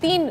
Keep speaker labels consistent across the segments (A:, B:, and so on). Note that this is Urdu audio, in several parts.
A: 3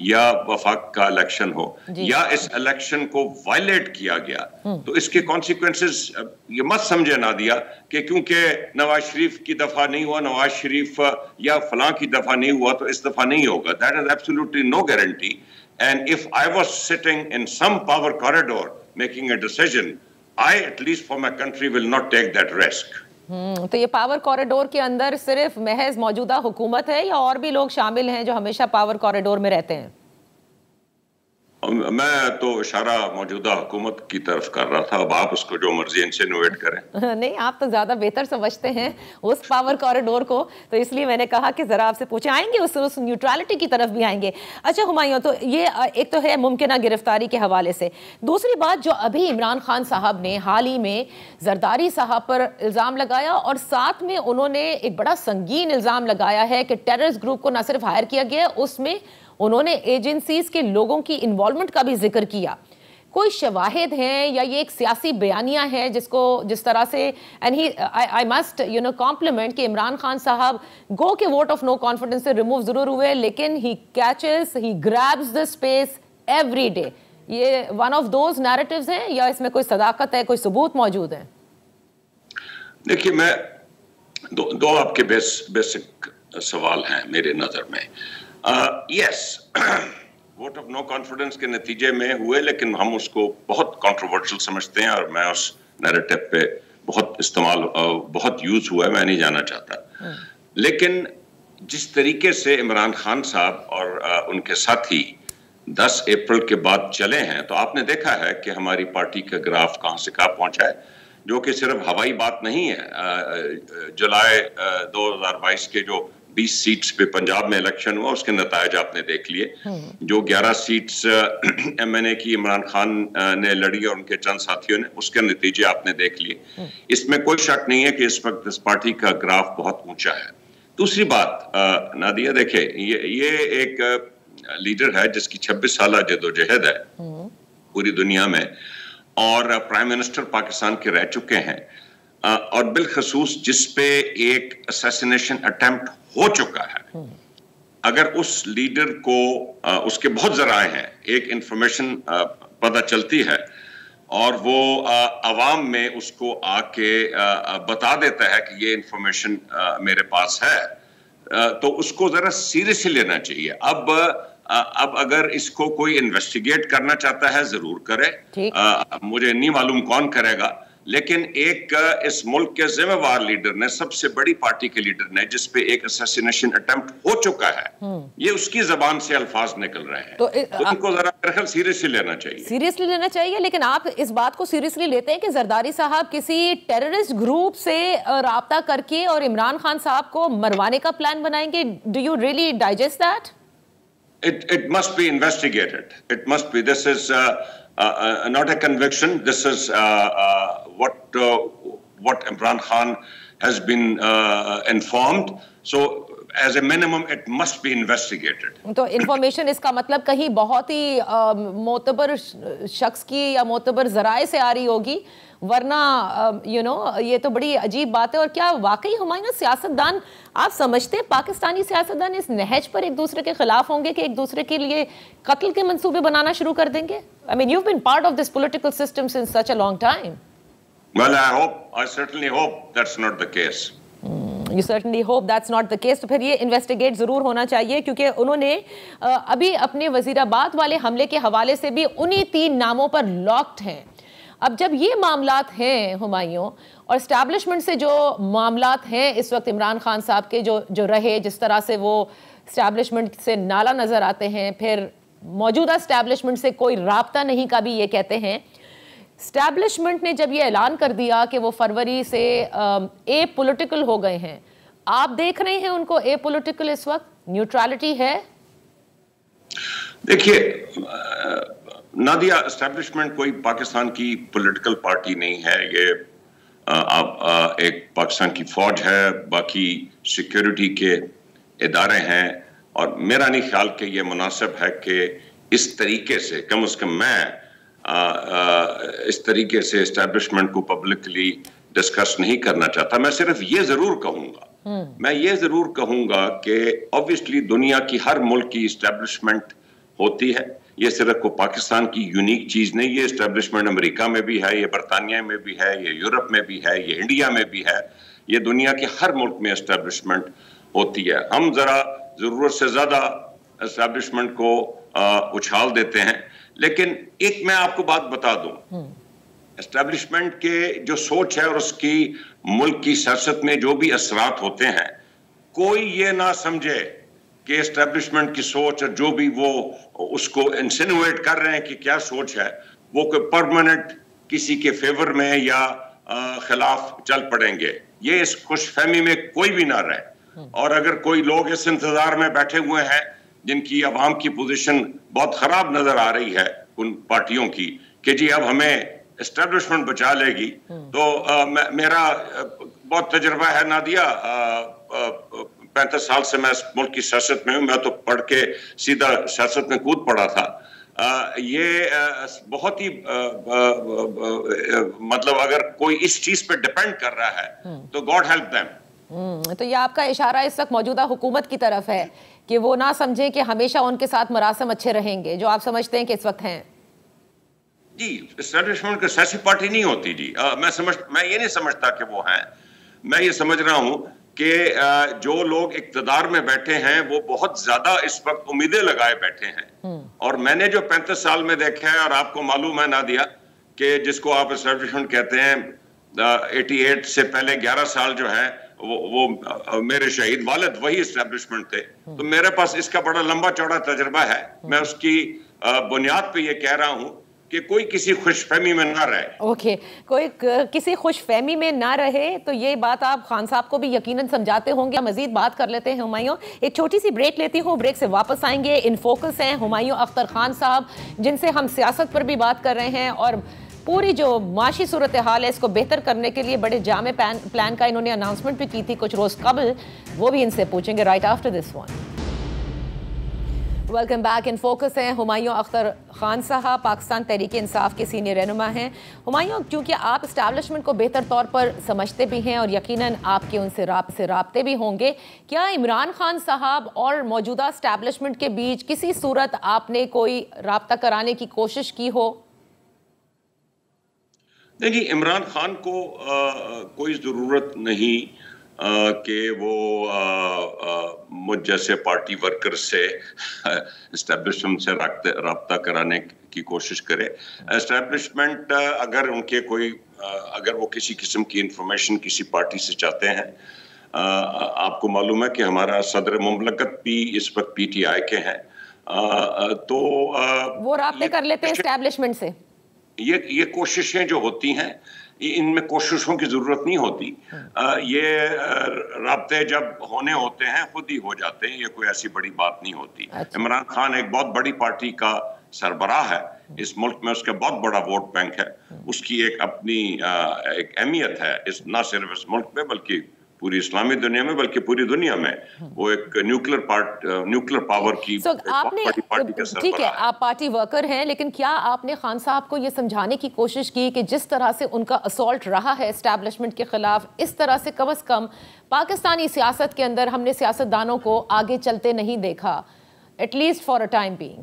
B: یا وفاق کا الیکشن ہو یا اس الیکشن کو وائلیٹ کیا گیا تو اس کے کانسیکوینسز یہ مت سمجھے نادیہ کہ کیونکہ نواز شریف کی دفعہ نہیں ہوا، نواز شریف یا فلاں کی دفعہ نہیں ہوا تو اس دفعہ نہیں ہوگا. That is absolutely no guarantee. And if I was sitting in some power corridor making a decision, I at least for my country will not take that risk.
A: تو یہ پاور کوریڈور کے اندر صرف محض موجودہ حکومت ہے یا اور بھی لوگ شامل ہیں جو ہمیشہ پاور کوریڈور میں رہتے ہیں؟
B: میں تو اشارہ موجودہ حکومت کی طرف کر رہا تھا, اب آپ اس کو جو مرضی انسینویٹ کریں. نہیں,
A: آپ تو زیادہ بہتر سمجھتے ہیں اس پاور کوریڈور کو, تو اس لیے میں نے کہا کہ ذرا آپ سے پوچھیں. آئیں گے اس نیوٹرالٹی کی طرف بھی آئیں گے. اچھا ہمایوں, تو یہ ایک تو ہے ممکنہ گرفتاری کے حوالے سے. دوسری بات جو ابھی عمران خان صاحب نے حال ہی میں زرداری صاحب پر الزام لگایا اور ساتھ میں انہوں نے ایک بڑا سنگین الزام لگایا ہے کہ ٹیررسٹ گروپ کو نہ صرف ہائر کیا گیا, اس میں انہوں نے ایجنسیز کے لوگوں کی انوالومنٹ کا بھی ذکر کیا. کوئی شواہد ہیں یا یہ ایک سیاسی بیانیہ ہے جس طرح سے, اینڈ I must compliment کہ عمران خان صاحب گو کے ووٹ آف نو کانفیڈنس سے ریموو ضرور ہوئے لیکن he grabs the space every day. یہ one of those narratives ہیں یا اس میں کوئی صداقت ہے, کوئی ثبوت موجود ہے؟
B: دیکھیے, میں دو آپ کے بیسک سوال ہیں میرے نظر میں. یس, ووٹ آف نو کانفیڈنس کے نتیجے میں ہوئے لیکن ہم اس کو بہت کنٹروورشل سمجھتے ہیں اور میں اس نیریٹو پہ بہت یوز ہوا ہے, میں نہیں جانا چاہتا. لیکن جس طریقے سے عمران خان صاحب اور ان کے ساتھی 10 اپریل کے بعد چلے ہیں تو آپ نے دیکھا ہے کہ ہماری پارٹی کا گراف کہاں سے کہاں پہنچا ہے, جو کہ صرف ہوائی بات نہیں ہے. جولائی 2022 کے جو 20 سیٹس پہ پنجاب میں الیکشن ہوا, اس کے نتائج آپ نے دیکھ لیے. جو 11 سیٹس ایم این اے کی عمران خان نے لڑی اور ان کے چند ساتھیوں نے, اس کے نتیجے آپ نے دیکھ لیے. اس میں کوئی شک نہیں ہے کہ اس وقت اس پارٹی کا گراف بہت اونچا ہے. دوسری بات نادیہ, دیکھیں یہ ایک لیڈر ہے جس کی 26 سالہ جدوجہد ہے پوری دنیا میں, اور پرائم منسٹر پاکستان کے رہ چکے ہیں, اور بالخصوص جس پہ ایک اسیسینیشن اٹیمپٹ ہو چکا ہے. اگر اس لیڈر کو, اس کے بہت ذرائع ہیں, ایک انفارمیشن پتہ چلتی ہے اور وہ عوام میں اس کو آ کے بتا دیتا ہے کہ یہ انفارمیشن میرے پاس ہے, تو اس کو ذرا سیریسلی لینا چاہیے. اب اگر اس کو کوئی انویسٹیگیٹ کرنا چاہتا ہے ضرور کرے, مجھے نہیں معلوم کون کرے گا, لیکن ایک اس ملک کے ذمہ وار لیڈر نے, سب سے بڑی پارٹی کے لیڈر نے, جس پہ ایک اسیسینیشن اٹیمپٹ ہو چکا ہے, یہ اس کی زبان سے الفاظ نکل رہے ہیں, تو ان کو ذرا سیریسلی لینا چاہیے. لیکن آپ اس بات کو سیریسلی لیتے ہیں کہ زرداری صاحب کسی ٹیررسٹ گروپ سے رابطہ کر کے اور عمران خان صاحب کو مروانے کا پلان بنائیں گے؟ Do you really digest that? It must be investigated. It must be. This is not a conviction. This is what Imran Khan has been informed. So, as a minimum, it must be investigated.
A: تو انفارمیشن اس کا مطلب کہیں بہت ہی معتبر شخص کی یا معتبر ذرائع سے آ رہی ہوگی, ورنہ یہ تو بڑی عجیب بات ہے. اور کیا واقعی ہمایوں سیاستدان, آپ سمجھتے ہیں پاکستانی سیاستدان اس نہج پر ایک دوسرے کے خلاف ہوں گے کہ ایک دوسرے کے لیے قتل کے منصوبے بنانا شروع کر دیں گے؟ I mean, you've been part of this political system since such a long time.
B: Well, I certainly hope that's not the case.
A: You certainly hope that's not the case. تو پھر یہ انویسٹیگیٹ ضرور ہونا چاہیے, کیونکہ انہوں نے ابھی اپنے وزیر آباد والے حملے کے حوالے سے بھی انہی 3 ناموں پر لاکڈ ہیں. اب جب یہ معاملات ہیں ہمایوں, اور اسٹیبلشمنٹ سے جو معاملات ہیں اس وقت عمران خان صاحب کے جو رہے, جس طرح سے وہ اسٹیبلشمنٹ سے نالا نظر آتے ہیں, پھر موجودہ اسٹیبلشمنٹ سے کوئی رابطہ نہیں کا بھی یہ کہتے ہیں. اسٹیبلشمنٹ نے جب یہ اعلان کر دیا کہ وہ فروری سے اے پولیٹیکل ہو گئے ہیں, آپ دیکھ رہے ہیں ان کو اے پولیٹیکل اس وقت؟ نیوٹرالٹی ہے؟
B: دیکھیے نادیہ, اسٹیبلشمنٹ کوئی پاکستان کی پولیٹیکل پارٹی نہیں ہے. یہ ایک پاکستان کی فوج ہے, باقی سیکیورٹی کے ادارے ہیں, اور میرا نہیں خیال کہ یہ مناسب ہے کہ اس طریقے سے, کم از کم میں اس طریقے سے اسٹیبلشمنٹ کو پبلکلی ڈسکس نہیں کرنا چاہتا. میں صرف یہ ضرور کہوں گا کہ obviously دنیا کی ہر ملک کی اسٹیبلشمنٹ ہوتی ہے. یہ صرف کو پاکستان کی یونیک چیز نہیں, یہ اسٹیبلشمنٹ امریکہ میں بھی ہے, یہ برطانیہ میں بھی ہے, یہ یورپ میں بھی ہے, یہ انڈیا میں بھی ہے, یہ دنیا کے ہر ملک میں اسٹیبلشمنٹ ہوتی ہے. ہم ذرا ضرورت سے زیادہ اسٹیبلشمنٹ کو اچھال دیتے ہیں. لیکن ایک میں آپ کو بات بتا دوں, اسٹیبلشمنٹ کے جو سوچ ہے اور اس کی ملک کی سیاست میں جو بھی اثرات ہوتے ہیں, کوئی یہ نہ سمجھے کہ اسٹیبلشمنٹ کی سوچ اور جو بھی وہ اس کو انسینویٹ کر رہے ہیں کہ کیا سوچ ہے, وہ کوئی پرماننٹ کسی کے فیور میں یا خلاف چل پڑیں گے. یہ اس خوش فہمی میں کوئی بھی نہ رہے. اور اگر کوئی لوگ اس انتظار میں بیٹھے ہوئے ہیں جن کی عوام کی پوزیشن بہت خراب نظر آ رہی ہے ان پارٹیوں کی کہ جی اب ہمیں اسٹیبلشمنٹ بچا لے گی, تو میرا بہت تجربہ ہے نادیہ, 35 سال سے میں اس ملک کی سیاست میں ہوں, میں تو پڑھ کے سیدھا سیاست میں کود پڑا تھا. یہ بہت ہی مطلب اگر کوئی اس چیز پہ ڈیپینڈ کر رہا ہے تو گاڈ ہیلپ دیم.
A: تو یہ آپ کا اشارہ اس وقت موجودہ حکومت کی طرف ہے کہ وہ نہ سمجھیں کہ ہمیشہ ان کے ساتھ مراسم اچھے رہیں گے, جو آپ سمجھتے ہیں کہ اس وقت ہیں.
B: جی, اسٹیبلشمنٹ کا سیاسی پارٹی نہیں ہوتی جی. میں یہ نہیں سمجھتا کہ وہ ہیں. میں یہ سمجھ رہا ہوں کہ جو لوگ اقتدار میں بیٹھے ہیں وہ بہت زیادہ اس وقت امیدیں لگائے بیٹھے ہیں. اور میں نے جو 35 سال میں دیکھا ہے, اور آپ کو معلوم ہے نادیہ کہ جس کو آپ اسٹیبلشمنٹ کہتے ہیں, 88 سے پہلے 11 سال جو ہے وہ میرے شہید والد وہی اسٹیبلشمنٹ تھے. تو میرے پاس اس کا بڑا لمبا چوڑا تجربہ ہے. میں اس کی بنیاد پہ یہ کہہ رہا ہوں کہ کوئی کسی خوش فہمی میں نہ رہے.
A: اوکے, کوئی کسی خوش فہمی میں نہ رہے, تو یہ بات آپ خان صاحب کو بھی یقیناً سمجھاتے ہوں گے. مزید بات کر لیتے ہیں ہمایوں. ایک چھوٹی سی بریک لیتی ہوں, بریک سے واپس آئیں گے. ان فوکس ہیں ہمایوں اختر خان صاحب, جن سے ہم سیاست پر بھی بات کر رہے ہیں اور پوری جو معاشی صورتحال ہے اس کو بہتر کرنے کے لیے بڑے جامع پلان کا انہوں نے اناؤنسمنٹ بھی کی تھی کچھ روز قبل, وہ بھی ان سے پوچھیں گے right after this one. Welcome back. In focus ہیں ہمایوں اختر خان صاحب, پاکستان تحریک انصاف کے سینئر رہنما ہیں. ہمایوں, کیونکہ آپ اسٹیبلشمنٹ کو بہتر طور پر سمجھتے بھی ہیں اور یقیناً آپ کے ان سے رابطے بھی ہوں گے, کیا عمران خان صاحب اور موجودہ اسٹیبلشمنٹ کے بیچ کسی صورت آپ نے کوئی رابطہ کرانے کی کوشش کی ہو؟
B: دیکھیے, عمران خان کو کوئی ضرورت نہیں کہ وہ مجھ جیسے پارٹی ورکر سے اسٹیبلشمنٹ سے رابطہ کرانے کی کوشش کرے. اسٹیبلشمنٹ اگر ان کے کوئی اگر وہ کسی قسم کی انفارمیشن کسی پارٹی سے چاہتے ہیں, آپ کو معلوم ہے کہ ہمارا صدر مملکت بھی اس وقت پی ٹی آئی کے ہیں, تو
A: وہ رابطے کر لیتے ہیں اسٹیبلشمنٹ سے.
B: یہ کوششیں جو ہوتی ہیں ان میں کوششوں کی ضرورت نہیں ہوتی. یہ رابطے جب ہونے ہوتے ہیں خود ہی ہو جاتے ہیں, یہ کوئی ایسی بڑی بات نہیں ہوتی. عمران خان ایک بہت بڑی پارٹی کا سربراہ ہے اس ملک میں, اس کا بہت بڑا ووٹ بینک ہے, اس کی ایک اپنی ایک اہمیت ہے نہ صرف اس ملک میں بلکہ پوری اسلامی دنیا میں بلکہ پوری دنیا میں. وہ ایک نیوکلر پاور کی بڑی پارٹی کا سربراہ.
A: ٹھیک ہے, آپ پارٹی ورکر ہیں, لیکن کیا آپ نے خان صاحب کو یہ سمجھانے کی کوشش کی کہ جس طرح سے ان کا اسالٹ رہا ہے اسٹیبلشمنٹ کے خلاف, اس طرح سے کم از کم پاکستانی سیاست کے اندر ہم نے سیاستدانوں کو آگے چلتے نہیں دیکھا, at least for a time being,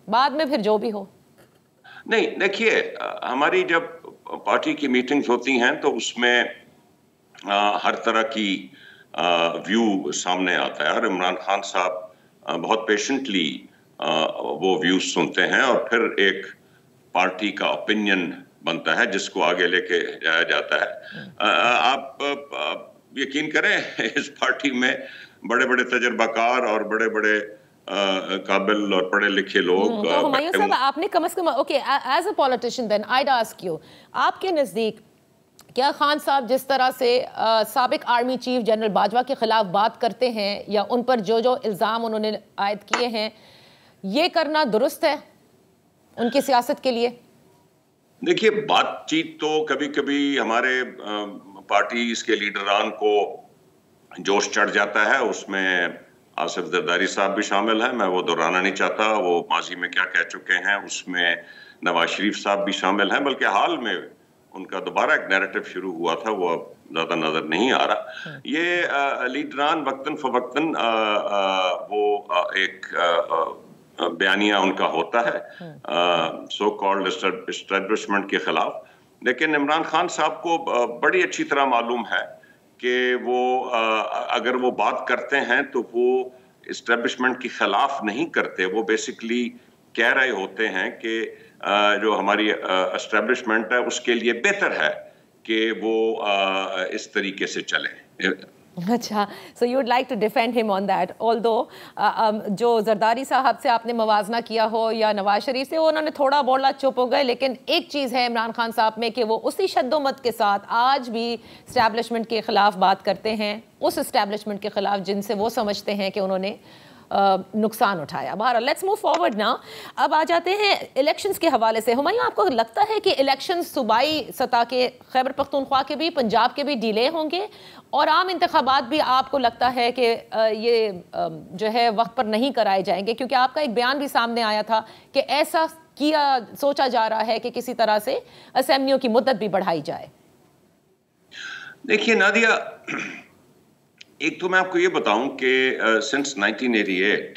A: بعد میں پھر جو بھی ہو؟
B: نہیں, دیکھیے, ہماری جب پارٹی کی میٹنگز ہوتی ہیں تو اس میں ہر طرح کی ویو سامنے آتا ہے, اور عمران خان صاحب بہت پیشنٹلی وہ ویوز سنتے ہیں اور پھر ایک پارٹی کا اوپینین بنتا ہے جس کو آگے لے کے جایا جاتا ہے. آپ یقین کریں اس پارٹی میں بڑے بڑے تجربہ کار اور بڑے بڑے قابل اور پڑھے لکھے لوگ.
A: تو ہمایوں صاحب, آپ نے کم از کم okay as a politician then I'd ask you, آپ کے نزدیک کیا خان صاحب جس طرح سے سابق آرمی چیف جنرل باجوہ کے خلاف بات کرتے ہیں یا ان پر جو الزام انہوں نے عائد کیے ہیں, یہ کرنا درست ہے ان کی سیاست کے لیے؟
B: دیکھیے, بات چیت تو کبھی کبھی ہمارے پارٹیز کے لیڈران کو جوش چڑھ جاتا ہے, اس میں آصف زرداری صاحب بھی شامل ہیں, میں وہ دہرانا نہیں چاہتا وہ ماضی میں کیا کہہ چکے ہیں. اس میں نواز شریف صاحب بھی شامل ہیں, بلکہ حال میں ان کا دوبارہ ایک نیریٹو شروع ہوا تھا, وہ اب زیادہ نظر نہیں آ رہا. یہ لیڈران وقتاً فوقتاً وہ ایک بیانیہ ان کا ہوتا ہے سو کالڈ اسٹیبلشمنٹ کے خلاف. لیکن عمران خان صاحب کو بڑی اچھی طرح معلوم ہے کہ وہ اگر وہ بات کرتے ہیں تو وہ اسٹیبلشمنٹ کے خلاف نہیں کرتے, وہ بیسکلی کہہ رہے ہوتے ہیں کہ جو ہماری اسٹیبلشمنٹ ہے اس کے لیے بہتر ہے کہ وہ اس طریقے سے چلے.
A: اچھا, so you would like to defend him on that, آلدو جو زرداری صاحب سے آپ نے موازنہ کیا ہو یا نواز شریف سے, انہوں نے تھوڑا بولا چپ ہو گئے, لیکن ایک چیز ہے عمران خان صاحب میں کہ وہ اسی شد و مت کے ساتھ آج بھی اسٹیبلشمنٹ کے خلاف بات کرتے ہیں, اس اسٹیبلشمنٹ کے خلاف جن سے وہ سمجھتے ہیں کہ انہوں نے نقصان اٹھایا. بہرحال لیٹس موو فارورڈ نا. اب آ جاتے ہیں الیکشنز کے حوالے سے. ہمایوں, آپ کو لگتا ہے کہ الیکشنز صوبائی سطح کے خیبر پختونخوا کے بھی, پنجاب کے بھی ڈیلے ہوں گے, اور عام انتخابات بھی آپ کو لگتا ہے کہ یہ جو ہے وقت پر نہیں کرائے جائیں گے, کیونکہ آپ کا ایک بیان بھی سامنے آیا تھا کہ ایسا سوچا جا رہا ہے کہ کسی طرح سے اسمبلیوں کی مدت بھی بڑھائی جائے؟
B: دیکھیے نادیہ, ایک تو میں آپ کو یہ بتاؤں کہ سنس 1988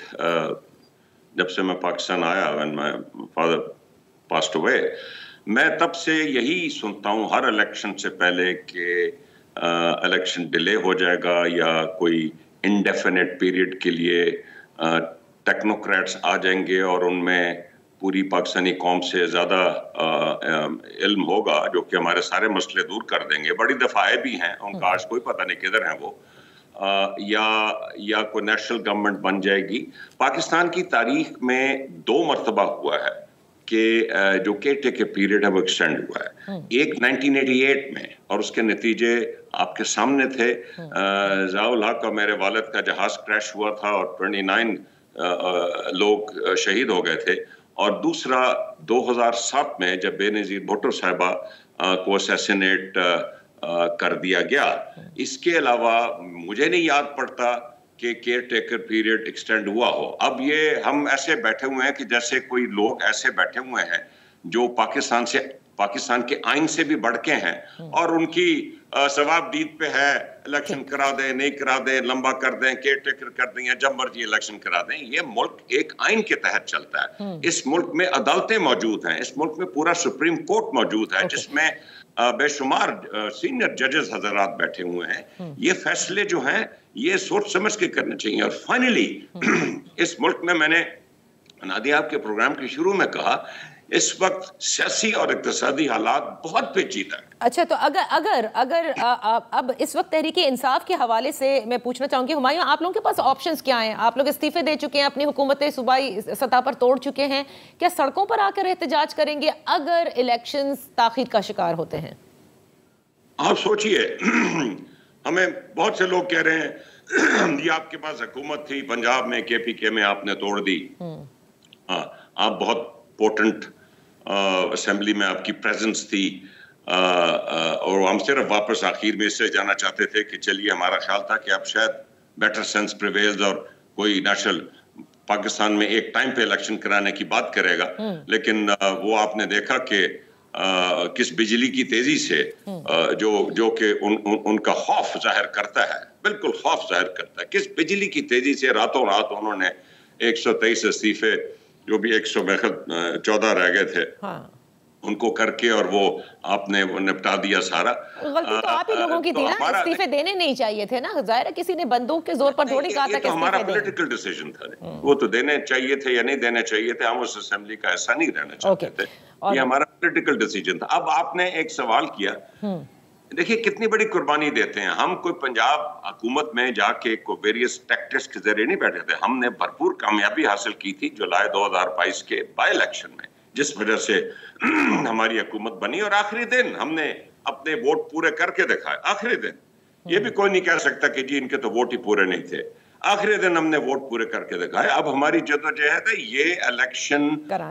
B: جب سے میں پاکستان آیا, when my father passed away, میں تب سے یہی سنتا ہوں ہر الیکشن سے پہلے کہ الیکشن ڈیلے ہو جائے گا یا کوئی انڈیفینٹ پیریڈ کے لیے ٹیکنوکریٹس آ جائیں گے اور ان میں پوری پاکستانی قوم سے زیادہ علم ہوگا جو کہ ہمارے سارے مسئلے دور کر دیں گے. بڑی دفعہ آئے بھی ہیں, ان کا آج کوئی پتہ نہیں کدھر ہیں وہ, یا کوئی نیشنل گورنمنٹ بن جائے گی. پاکستان کی تاریخ میں 2 مرتبہ ہوا ہے کہ جو کیئر ٹیکر پیریڈ ہے وہ ایکسٹینڈ ہوا ہے. ایک 1988 میں, اور اس کے نتیجے آپ کے سامنے تھے. ضیاء الحق اور میرے والد کا جہاز کریش ہوا تھا اور 29 لوگ شہید ہو گئے تھے. اور دوسرا 2007 میں جب بے نظیر بھٹو صاحبہ کو اسیسینیٹ کر دیا گیا. اس کے علاوہ مجھے نہیں یاد پڑتا کہ کیئر ٹیکر پیریڈ ایکسٹینڈ ہوا ہو. اب یہ ہم ایسے بیٹھے ہوئے ہیں کہ جیسے کوئی لوگ ایسے بیٹھے ہوئے ہیں جو پاکستان کے آئین سے بھی بڑھ کے ہیں, اور ان کی ثواب دید پہ ہے الیکشن کرا دیں, نہیں کرا دیں, لمبا کر دیں, کیئر ٹیکر کر دیں, یا جب مرضی الیکشن کرا دیں. یہ ملک ایک آئین کے تحت چلتا ہے. اس ملک میں عدالتیں موجود ہیں, اس ملک میں پورا سپریم کورٹ موجود ہے جس میں بے شمار سینئر ججز حضرات بیٹھے ہوئے ہیں. یہ فیصلے جو ہیں یہ سوچ سمجھ کے کرنے چاہیے. اور فائنلی اس ملک میں نے نادیہ آپ کے پروگرام کے شروع میں کہا, اس وقت سیاسی اور اقتصادی حالات بہت پیچیدہ ہیں.
A: اچھا, تو اگر اب اس وقت تحریک انصاف کے حوالے سے میں پوچھنا چاہوں گی, ہمایوں آپ لوگوں کے پاس آپشنز کیا ہیں؟ آپ لوگ استعفے دے چکے ہیں, اپنی حکومتیں صوبائی سطح پر توڑ چکے ہیں, کیا سڑکوں پر آ کر احتجاج کریں گے اگر الیکشنز تاخیر کا شکار ہوتے ہیں؟
B: آپ سوچئے, ہمیں بہت سے لوگ کہہ رہے ہیں یہ آپ کے پاس حکومت تھی پنجاب میں, KPK میں آپ نے توڑ دی. آپ بہت پورٹنٹ اسمبلی میں آپ کی پریزنس تھی, اور ہم صرف واپس آخر میں اس سے جانا چاہتے تھے کہ چلیے, ہمارا خیال تھا کہ اب شاید بیٹر سینس پریویلز اور کوئی نیشنل پاکستان میں ایک ٹائم پہ الیکشن کرانے کی بات کرے گا. لیکن وہ آپ نے دیکھا کہ کس بجلی کی تیزی سے جو کہ ان کا خوف ظاہر کرتا ہے, بالکل خوف ظاہر کرتا ہے, کس بجلی کی تیزی سے راتوں رات انہوں نے 123 استعفے, جو بھی 114 رہ گئے تھے, ان کو کر کے, اور وہ آپ نے نپٹا دیا سارا.
A: غلطی تو آپ ہی لوگوں کی تھی نا, استعفے دینے نہیں چاہیے تھے نا. ظاہر ہے کسی نے بندوق کے زور پر تھوڑی کہا تھا کہ
B: ہمارا پولیٹیکل ڈیسیژن تھا, وہ تو دینے چاہیے تھے یا نہیں دینے چاہیے تھے, ہم اس اسمبلی کا ایسا نہیں رہنا چاہتے تھے, یہ ہمارا پولیٹیکل ڈیسیژن تھا. اب آپ نے ایک سوال کیا, دیکھیے کتنی بڑی قربانی دیتے ہیں ہم. کوئی پنجاب حکومت میں جا کے کوئی ویریس ٹیکٹکس کے ذریعے نہیں بیٹھے تھے. ہم نے بھرپور کامیابی حاصل کی تھی جولائی 2022 کے بائی الیکشن میں, جس وجہ سے ہماری حکومت بنی. اور آخری دن ہم نے اپنے ووٹ پورے کر کے دکھائے. آخری دن یہ بھی کوئی نہیں کہہ سکتا کہ جی ان کے تو ووٹ ہی پورے نہیں تھے. آخری دن ہم نے ووٹ پورے کر کے دکھائے. اب ہماری جدوجہد ہے, یہ الیکشن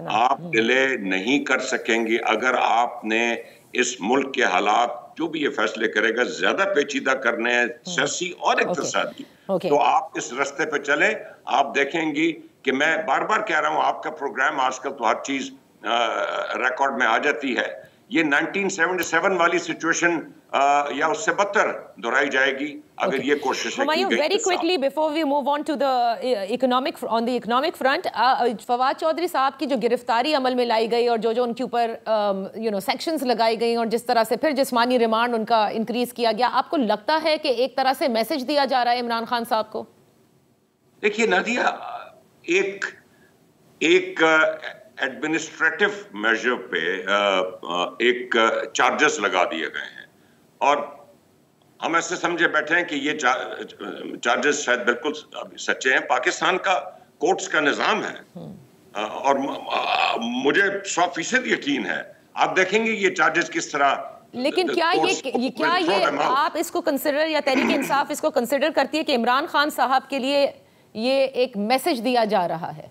B: آپ ڈیلے نہیں کر سکیں گے اگر آپ نے اس ملک کے حالات جو بھی یہ فیصلے کرے گا زیادہ پیچیدہ کرنے ہیں, سیاسی اور اقتصادی. تو آپ اس رستے پہ چلیں, آپ دیکھیں گی کہ میں بار بار کہہ رہا ہوں, آپ کا پروگرام آج کل تو ہر چیز ریکارڈ میں آ جاتی ہے یہ 1977 والی سچویشن یا اس سے بدتر دہرائی جائے گی اگر یہ کوشش کی گئی.
A: Very quickly before we move on to the economic front, Fawad Chaudhry صاحب کی جو گرفتاری عمل میں لائی گئی اور جو ان کے اوپر سیکشنز لگائی گئی اور جس طرح سے پھر جسمانی ریمانڈ ان کا انکریز کیا گیا, آپ کو لگتا ہے کہ ایک طرح سے میسج دیا جا رہا ہے عمران خان صاحب کو؟
B: دیکھیے نادیہ, ایک ایڈمنسٹریٹو میجر پہ ایک چارجز لگا دیے گئے ہیں اور ہم ایسے سمجھے بیٹھے ہیں کہ یہ چارجز شاید بالکل سچے ہیں. پاکستان کا کورٹس کا نظام ہے اور مجھے 100% یقین ہے, آپ دیکھیں گے یہ چارجز کس طرح.
A: لیکن کیا یہ آپ اس کو کنسیڈر یا تحریک انصاف اس کو کنسیڈر کرتی ہے کہ عمران خان صاحب کے لیے یہ ایک میسج دیا جا رہا ہے؟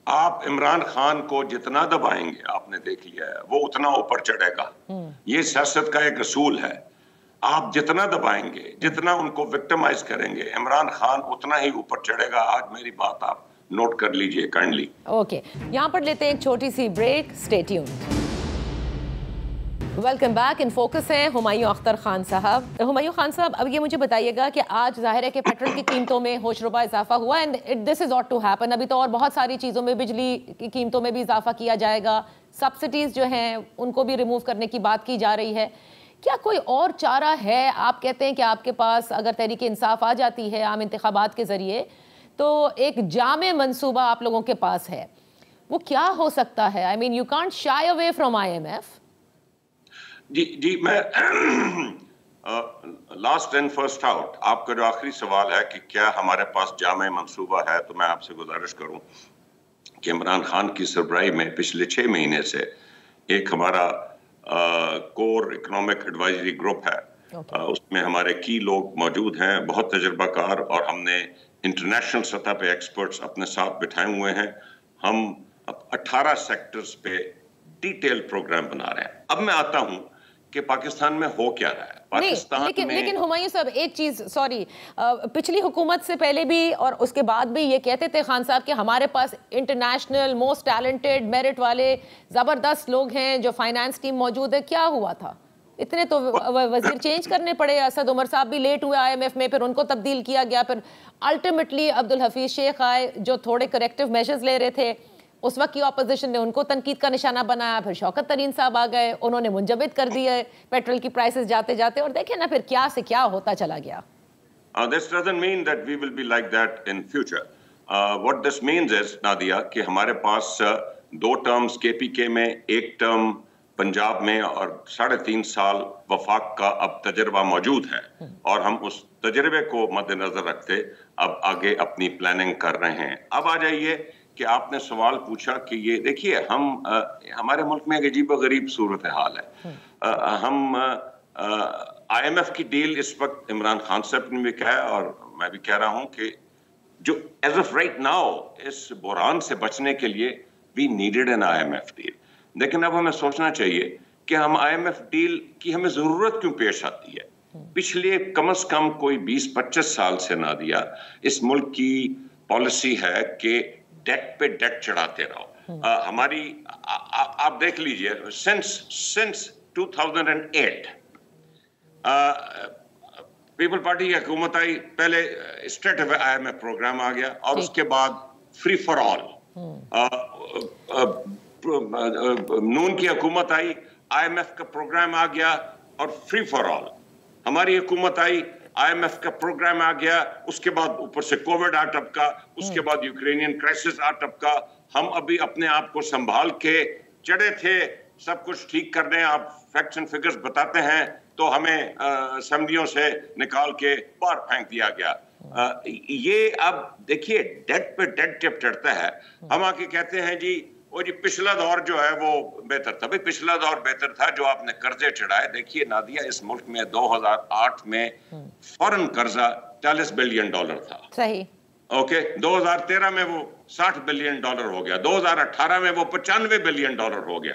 B: آپ عمران خان کو جتنا دبائیں گے, آپ نے دیکھ لیا ہے, وہ اتنا اوپر چڑھے گا. یہ سیاست کا ایک اصول ہے, آپ جتنا دبائیں گے, جتنا ان کو وکٹمائز کریں گے, عمران خان اتنا ہی اوپر چڑھے گا. آج میری بات آپ نوٹ کر لیجئے کائنڈلی.
A: اوکے, یہاں پر لیتے ہیں ایک چھوٹی سی break, stay tuned. Welcome back. In focus ہیں ہمایوں اختر خان صاحب. ہمایوں خان صاحب, اب یہ مجھے بتائیے گا کہ آج ظاہر ہے کہ پیٹرول کی قیمتوں میں ہوش ربا اضافہ ہوا and this is ought to happen. ابھی تو اور بہت ساری چیزوں میں, بجلی کی قیمتوں میں بھی اضافہ کیا جائے گا, سبسڈیز جو ہیں ان کو بھی ریموو کرنے کی بات کی جا رہی ہے. کیا کوئی اور چارہ ہے؟ آپ کہتے ہیں کہ آپ کے پاس اگر تحریک انصاف آ جاتی ہے عام انتخابات کے ذریعے تو ایک جامع منصوبہ آپ لوگوں کے پاس ہے, وہ کیا ہو سکتا ہے؟ I mean you can't shy away from IMF.
B: جی میں لاسٹ اینڈ فرسٹ آؤٹ, آپ کا جو آخری سوال ہے کہ کیا ہمارے پاس جامع منصوبہ ہے, تو میں آپ سے گزارش کروں کہ عمران خان کی سربراہی میں پچھلے 6 مہینے سے ایک ہمارا کور اکنامک ایڈوائزری گروپ ہے. اس میں ہمارے کی لوگ موجود ہیں, بہت تجربہ کار, اور ہم نے انٹرنیشنل سطح پہ ایکسپرٹس اپنے ساتھ بٹھائے ہوئے ہیں. ہم 18 سیکٹرز پہ ڈیٹیل پروگرام بنا رہے ہیں. اب میں آتا ہوں کہ پاکستان میں ہو کیا رہا ہے.
A: لیکن ہمایوں صاحب ایک چیز, سوری, پچھلی حکومت سے پہلے بھی اور اس کے بعد بھی یہ کہتے تھے خان صاحب کہ ہمارے پاس انٹرنیشنل موسٹ ٹیلنٹڈ میرٹ والے زبردست لوگ ہیں, جو فائنانس ٹیم موجود ہے. کیا ہوا تھا؟ اتنے تو وزیر چینج کرنے پڑے. اسد عمر صاحب بھی لیٹ ہوئے IMF میں, پھر ان کو تبدیل کیا گیا, پھر الٹیمیٹلی عبدالحفیظ شیخ آئے جو تھوڑے کریکٹیو میجرز لے رہے تھے. اس وقت کی اپوزیشن نے ان کو تنقید کا نشانہ بنایا, پھر شوکت ترین صاحب آ گئے, انہوں نے منجمد کر دیا پیٹرول کی پرائسز جاتے جاتے, اور دیکھیں نا پھر کیا سے کیا ہوتا چلا گیا.
B: This doesn't mean that we will be like that in future. What this means is, Nadia, کہ ہمارے پاس 2 ٹرمز KPK میں, 1 ٹرم پنجاب میں اور 3.5 سال وفاق کا اب تجربہ موجود ہے, اور ہم اس تجربے کو مد نظر رکھتے اب آگے اپنی پلاننگ کر رہے ہیں. اب آ جائیے کہ آپ نے سوال پوچھا کہ یہ دیکھیے, ہمارے ملک میں ایک عجیب و غریب صورتحال ہے. ہم IMF کی ڈیل اس وقت عمران خان صاحب نے بھی کہا ہے اور میں بھی کہہ رہا ہوں کہ جو ایز آف رائٹ ناؤ اس بحران سے بچنے کے لیے we needed an IMF deal. لیکن اب ہمیں سوچنا چاہیے کہ ہم IMF ڈیل کی ہمیں ضرورت کیوں پیش آتی ہے. پچھلے کم از کم کوئی 20-25 سال سے نادیہ اس ملک کی پالیسی ہے کہ ڈیٹ پہ ڈیٹ چڑھاتے رہو. ہماری آپ دیکھ لیجئے سنس 2008 پیپل پارٹی کی حکومت آئی, پہلے اسٹیٹ IMF پروگرام آ گیا, اور اس کے بعد فری فار آل. نون کی حکومت آئی, IMF کا پروگرام آ گیا اور فری فار آل. ہماری حکومت آئی, IMF کا پروگرام آ گیا, اس کے بعد اوپر سے کووڈ آ ٹپکا, اس کے بعد یوکرینین کرائسس آ ٹپکا. ہم ابھی اپنے آپ کو سنبھال کے چڑھے تھے سب کچھ ٹھیک کرنے. آپ فیکٹس اینڈ فگرز بتاتے ہیں تو ہمیں اسمبلیوں سے نکال کے باہر پھینک دیا گیا. یہ اب دیکھیے ڈیٹ پہ ڈیٹ جب چڑھتا ہے, ہم آ کے کہتے ہیں جی وہ جی پچھلا دور جو ہے وہ بہتر تھا. بھائی پچھلا دور بہتر تھا جو آپ نے قرضے چڑھائے. دیکھیے نادیہ, اس ملک میں 2008 میں فورن قرضہ $40 بلین تھا.
A: صحیح.
B: اوکے, 2013 میں وہ $60 بلین ہو گیا, 2018 میں وہ $95 بلین ہو گیا.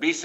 B: 20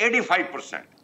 B: 85%।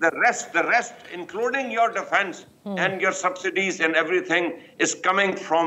B: the rest including your defense and your subsidies and everything is coming from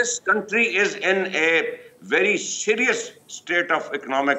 B: this country is in a very serious state of economic।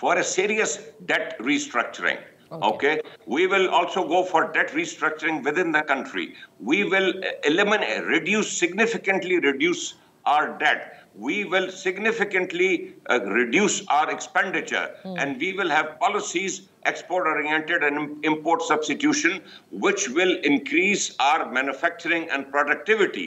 B: for a serious debt restructuring. Okay. We will also go for debt restructuring within the country. We will significantly reduce our debt. We will significantly reduce our expenditure, and we will have policies, export-oriented and import substitution, which will increase our manufacturing and productivity.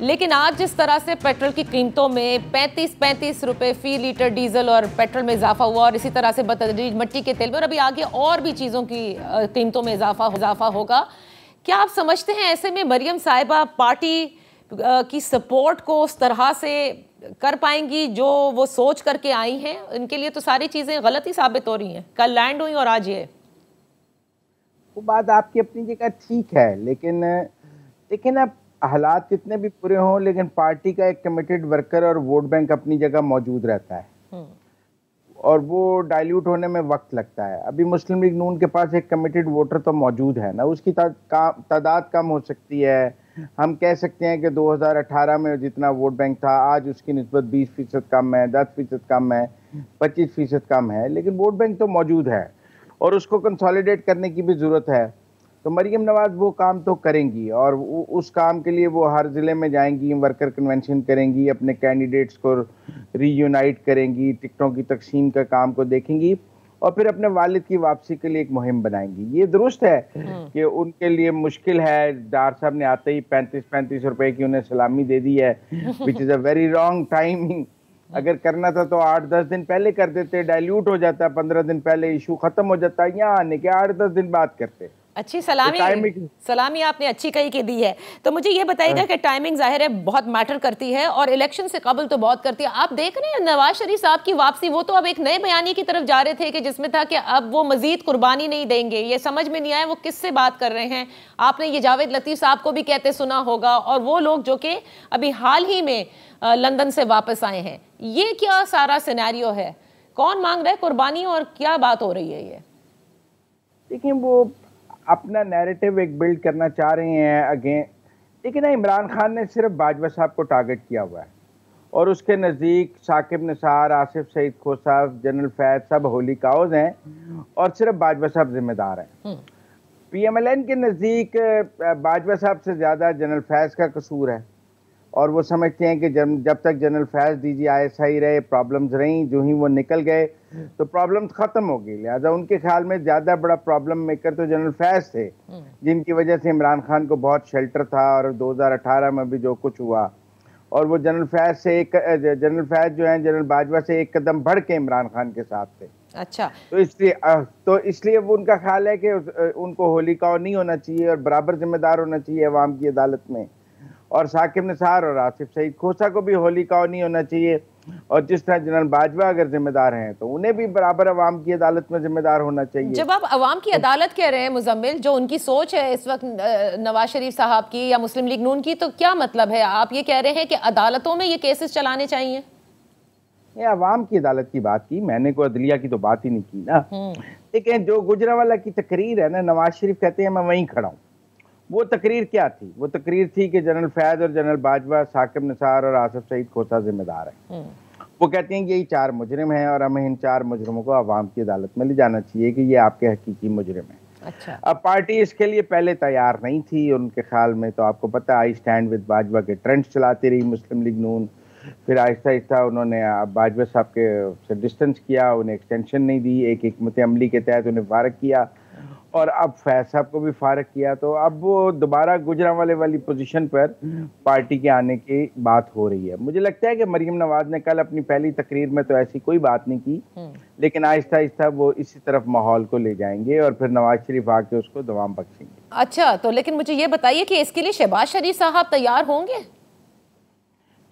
A: لیکن آج جس طرح سے پیٹرول کی قیمتوں میں 35 روپے فی لیٹر ڈیزل اور پیٹرول میں اضافہ ہوا، اور اسی طرح سے بتدریج مٹی کے تیل میں، اور ابھی آگے اور بھی چیزوں کی قیمتوں میں اضافہ ہوگا، کیا آپ سمجھتے ہیں ایسے میں مریم صاحبہ پارٹی کی سپورٹ کو اس طرح سے کر پائیں گی جو وہ سوچ کر کے آئی ہیں؟ ان کے لیے تو ساری چیزیں غلط ہی ثابت ہو رہی ہیں، کل لینڈ ہوئی اور آج یہ۔
C: وہ بات آپ کی اپنی جگہ ٹھیک ہے، لیکن اب حالات کتنے بھی برے ہوں، لیکن پارٹی کا ایک کمیٹڈ ورکر اور ووٹ بینک اپنی جگہ موجود رہتا ہے اور وہ ڈائلیوٹ ہونے میں وقت لگتا ہے۔ ابھی مسلم لیگ نون کے پاس ایک کمیٹڈ ووٹر تو موجود ہے نا، اس کی تعداد کم ہو سکتی ہے۔ ہم کہہ سکتے ہیں کہ 2018 میں جتنا ووٹ بینک تھا آج اس کی نسبت 20% کم ہے، 10% کم ہے، 25% کم ہے، لیکن ووٹ بینک تو موجود ہے اور اس کو کنسالیڈیٹ کرنے کی بھی ضرورت ہے۔ تو مریم نواز وہ کام تو کریں گی اور اس کام کے لیے وہ ہر ضلع میں جائیں گی، ورکر کنونشن کریں گی، اپنے کینڈیڈیٹس کو ری یونائٹ کریں گی، ٹکٹوں کی تقسیم کا کام کو دیکھیں گی اور پھر اپنے والد کی واپسی کے لیے ایک مہم بنائیں گی۔ یہ درست ہے کہ ان کے لیے مشکل ہے، ڈار صاحب نے آتے ہی 35 روپے کی انہیں سلامی دے دی ہے، which is a very wrong timing۔ اگر کرنا تھا تو 8-10 دن پہلے کر دیتے، ڈائلیوٹ ہو جاتا، 15 دن پہلے ایشو ختم ہو جاتا، یہاں آنے کے 8-10 دن بعد کرتے۔
A: اچھی سلامی آپ نے اچھی کہی کہ دی ہے۔ تو مجھے یہ بتائیے گا کہ ٹائمنگ ظاہر ہے بہت میٹر کرتی ہے اور الیکشن سے قبل تو بہت کرتی ہے۔ آپ دیکھ رہے ہیں نواز شریف صاحب کی واپسی، وہ تو اب ایک نئے بیانیے کی طرف جا رہے تھے کہ جس میں تھا کہ اب وہ مزید قربانی نہیں دیں گے۔ یہ سمجھ میں نہیں آیا وہ کس سے بات کر رہے ہیں۔ آپ نے یہ جاوید لطیف صاحب کو بھی کہتے سنا ہوگا اور وہ لوگ جو کہ ابھی حال ہی میں لندن سے واپس آئے ہیں۔ یہ کیا سارا سینیریو ہے؟ کون مانگ رہا ہے قربانی اور کیا بات ہو رہی ہے یہ؟
C: دیکھیں وہ اپنا نیریٹو ایک بلڈ کرنا چاہ رہے ہیں اگین، لیکن عمران خان نے صرف باجوہ صاحب کو ٹارگٹ کیا ہوا ہے اور اس کے نزدیک ثاقب نثار، آصف سعید کھوسہ، جنرل فیض سب ہولی کاؤز ہیں اور صرف باجوہ صاحب ذمہ دار ہیں۔ پی ایم ایل این کے نزدیک باجوہ صاحب سے زیادہ جنرل فیض کا قصور ہے اور وہ سمجھتے ہیں کہ جب تک جنرل فیض ڈی جی آئی صحیح رہے، پرابلمز رہیں، جو ہی وہ نکل گئے تو پرابلمز ختم ہو گئی۔ لہٰذا ان کے خیال میں زیادہ بڑا پرابلم میکر تو جنرل فیض تھے، جن کی وجہ سے عمران خان کو بہت شیلٹر تھا اور 2018 میں بھی جو کچھ ہوا، اور وہ جنرل فیض جو ہیں جنرل باجوہ سے ایک قدم بڑھ کے عمران خان کے ساتھ تھے۔
A: اچھا،
C: تو اس لیے وہ ان کا خیال ہے کہ ان کو ہولی کاؤ نہیں ہونا چاہیے اور برابر ذمہ دار ہونا چاہیے عوام کی عدالت میں، اور ثاقب نثار اور آصف سعید کھوسہ کو بھی ہولی کاؤ نہیں ہونا چاہیے، اور جس طرح جنرل باجوہ اگر ذمہ دار ہیں تو انہیں بھی برابر عوام کی عدالت میں ذمہ دار ہونا چاہیے۔
A: جب آپ عوام کی عدالت کہہ رہے ہیں مزمل، جو ان کی سوچ ہے اس وقت نواز شریف صاحب کی یا مسلم لیگ نون کی، تو کیا مطلب ہے؟ آپ یہ کہہ رہے ہیں کہ عدالتوں میں یہ کیسز چلانے چاہیے؟
C: یہ عوام کی عدالت کی بات کی، میں نے کوئی عدلیہ کی تو بات ہی نہیں کی نا۔ لیکن جو گجرانوالہ کی تقریر ہے نا، نواز شریف کہتے ہیں میں وہیں کھڑا ہوں۔ وہ تقریر کیا تھی؟ وہ تقریر تھی کہ جنرل فیض اور جنرل باجوہ، ثاقب نثار اور آصف سعید کھوسہ ذمہ دار ہیں۔ وہ کہتے ہیں کہ یہی 4 مجرم ہیں اور ہمیں ان 4 مجرموں کو عوام کی عدالت میں لے جانا چاہیے کہ یہ آپ کے حقیقی مجرم ہیں۔
A: اچھا،
C: اب پارٹی اس کے لیے پہلے تیار نہیں تھی ان کے خیال میں، تو آپ کو پتہ آئی اسٹینڈ ود باجوہ کے ٹرینڈز چلاتی رہی مسلم لیگ نون، پھر آہستہ آہستہ انہوں نے باجوہ صاحب کے سے ڈسٹنس کیا، انہیں ایکسٹینشن نہیں دی، ایک حکمت عملی کے تحت انہیں فارغ کیا اور اب فیض صاحب کو بھی فارغ کیا، تو اب وہ دوبارہ گجرانوالے والی پوزیشن پر پارٹی کے آنے کی بات ہو رہی ہے۔ مجھے لگتا ہے کہ مریم نواز نے کل اپنی پہلی تقریر میں تو ایسی کوئی بات نہیں کی، لیکن آہستہ آہستہ وہ اسی طرف ماحول کو لے جائیں گے اور پھر نواز شریف آ کے اس کو دوام بخشیں گے۔
A: اچھا، تو لیکن مجھے یہ بتائیے کہ اس کے لیے شہباز شریف صاحب تیار ہوں گے؟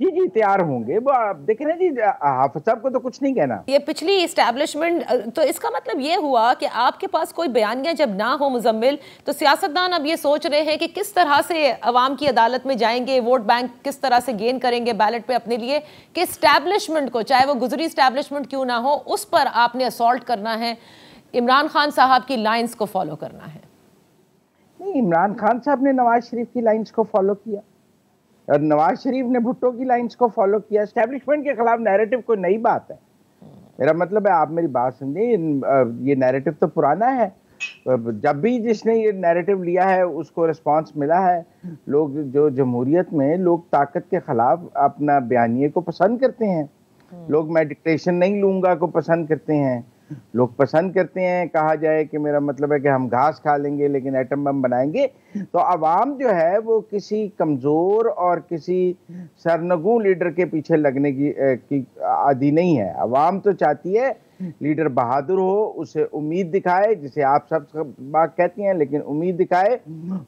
C: جی تیار ہوں گے۔ وہ دیکھیں نا جی، حافظ صاحب کو تو کچھ نہیں کہنا۔
A: یہ پچھلی اسٹیبلشمنٹ، تو اس کا مطلب یہ ہوا کہ آپ کے پاس کوئی بیانیہ جب نہ ہو مزمل، تو سیاستدان اب یہ سوچ رہے ہیں کہ کس طرح سے عوام کی عدالت میں جائیں گے، ووٹ بینک کس طرح سے گین کریں گے بیلٹ پہ اپنے لیے، کہ اسٹیبلشمنٹ کو، چاہے وہ گزری اسٹیبلشمنٹ کیوں نہ ہو، اس پر آپ نے اسالٹ کرنا ہے، عمران خان صاحب کی لائنز کو فالو کرنا ہے۔
C: نہیں، عمران خان صاحب نے نواز شریف کی لائنز کو فالو کیا اور نواز شریف نے بھٹو کی لائنز کو فالو کیا۔ اسٹیبلشمنٹ کے خلاف نیریٹو کوئی نئی بات ہے، میرا مطلب ہے آپ میری بات سمجھیں، یہ نیریٹو تو پرانا ہے، جب بھی جس نے یہ نیریٹو لیا ہے اس کو رسپانس ملا ہے۔ لوگ جو جمہوریت میں لوگ طاقت کے خلاف اپنا بیانیے کو پسند کرتے ہیں، لوگ میں ڈکٹیشن نہیں لوں گا کو پسند کرتے ہیں، لوگ پسند کرتے ہیں کہا جائے کہ میرا مطلب ہے کہ ہم گھاس کھا لیں گے لیکن ایٹم بم بنائیں گے. تو عوام جو ہے وہ کسی کمزور اور کسی سرنگوں لیڈر کے پیچھے لگنے کی عادی نہیں ہے. عوام تو چاہتی ہے لیڈر بہادر ہو, اسے امید دکھائے, جسے آپ سب بات کہتی ہیں, لیکن امید دکھائے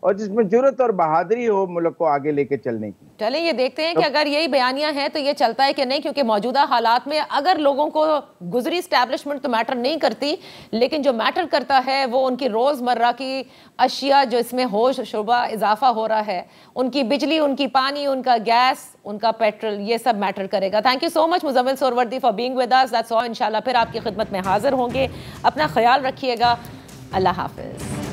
C: اور جس میں جرأت اور بہادری ہو ملک کو آگے لے کے چلنے کی.
A: چلیں یہ دیکھتے ہیں کہ اگر یہی بیانیاں ہیں تو یہ چلتا ہے کہ نہیں, کیونکہ موجودہ حالات میں اگر لوگوں کو گزری اسٹیبلشمنٹ تو میٹر نہیں کرتی, لیکن جو میٹر کرتا ہے وہ ان کی روزمرہ کی اشیاء جو اس میں ہوش شبہ اضافہ ہو رہا ہے, ان کی بجلی, ان کی پانی, ان کا گیس, ان کا پیٹرول, یہ سب میٹر کرے گا. Thank you so much Muzammil Suhrawardy for being with us. That's all. انشاءاللہ پھر آپ کی خدمت میں حاضر ہوں گے. اپنا خیال رکھیے گا. اللہ حافظ.